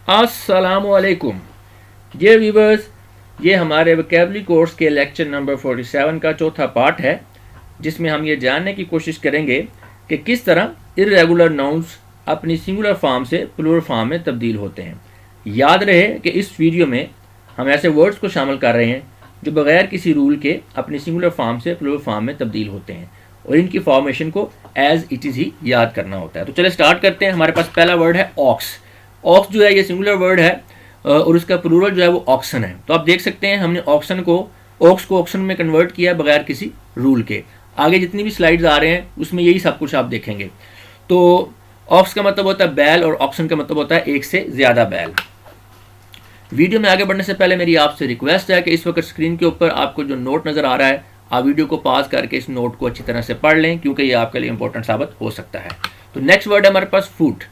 अस्सलामुअलैकुम। ये व्यूवर्स, ये हमारे वोकैबुलरी कोर्स के लेक्चर नंबर 47 का चौथा पार्ट है, जिसमें हम ये जानने की कोशिश करेंगे कि किस तरह इर्रेगुलर नाउन्स अपनी सिंगुलर फॉर्म से प्लूरल फॉर्म में तब्दील होते हैं। याद रहे कि इस वीडियो में हम ऐसे वर्ड्स को शामिल कर रहे हैं जो बगैर किसी रूल के अपनी सिंगुलर फॉर्म से प्लूरल फॉर्म में तब्दील होते हैं और इनकी फॉर्मेशन को एज इट इज़ ही याद करना होता है। तो चलिए स्टार्ट करते हैं। हमारे पास पहला वर्ड है ऑक्स। ऑक्स जो है ये सिंगुलर वर्ड है और उसका प्लूरल जो है वो ऑक्सन है। तो आप देख सकते हैं हमने ऑक्स को ऑक्सन में कन्वर्ट किया है बगैर किसी रूल के। आगे जितनी भी स्लाइड्स आ रहे हैं उसमें यही सब कुछ आप देखेंगे। तो ऑक्स का मतलब होता है बैल और ऑक्सन का मतलब होता है एक से ज़्यादा बैल। वीडियो में आगे बढ़ने से पहले मेरी आपसे रिक्वेस्ट है कि इस वक्त स्क्रीन के ऊपर आपको जो नोट नज़र आ रहा है, आप वीडियो को पॉज करके इस नोट को अच्छी तरह से पढ़ लें, क्योंकि ये आपके लिए इंपॉर्टेंट साबित हो सकता है। तो नेक्स्ट वर्ड है हमारे पास फुट।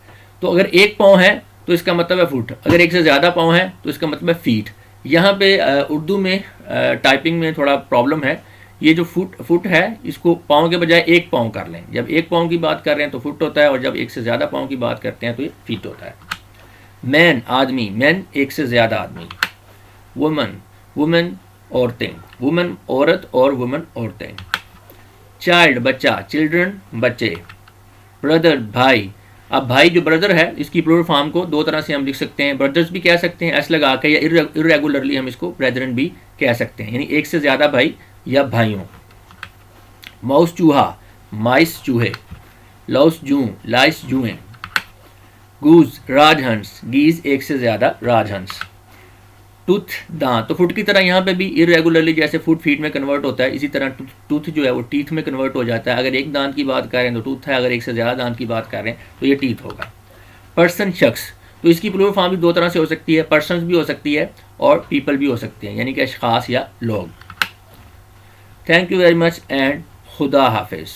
तो अगर एक पाँव है तो इसका मतलब है फुट, अगर एक से ज़्यादा पाँव है तो इसका मतलब है फीट। यहाँ पे उर्दू में टाइपिंग में थोड़ा प्रॉब्लम है। ये जो फुट है इसको पाँव के बजाय एक पाँव कर लें। जब एक पाँव की बात कर रहे हैं तो फुट होता है, और जब एक से ज़्यादा पाँव की बात करते हैं तो ये फीट होता है। मैन आदमी, मैन एक से ज़्यादा आदमी। वुमन वुमेन औरतें, वुमन औरत और वुमन औरतें। चाइल्ड बच्चा, चिल्ड्रन बच्चे। ब्रदर भाई। अब भाई जो ब्रदर है इसकी प्लूरल फॉर्म को दो तरह से हम लिख सकते हैं। ब्रदर्स भी कह सकते हैं एस लगा के, या इर्रेगुलरली हम इसको ब्रेदरन भी कह सकते हैं, यानी एक से ज़्यादा भाई या भाइयों। माउस चूहा, माइस चूहे। लाउस जू, लाइस जुएं। गूज राजहंस, गीज एक से ज़्यादा राजहंस। टूथ दांत। तो फुट की तरह यहाँ पे भी इरेगुलरली जैसे फुट फीट में कन्वर्ट होता है, इसी तरह टूथ जो है वो टीथ में कन्वर्ट हो जाता है। अगर एक दांत की बात कर रहे हैं तो टूथ है, अगर एक से ज़्यादा दांत की बात कर रहे हैं तो ये टीथ होगा। पर्सन शख्स, तो इसकी प्लूरल फॉर्म भी दो तरह से हो सकती है, पर्सन्स भी हो सकती है और पीपल भी हो सकती हैं, यानी कि अशखास या लोग। Thank you very much and खुदा हाफिज़।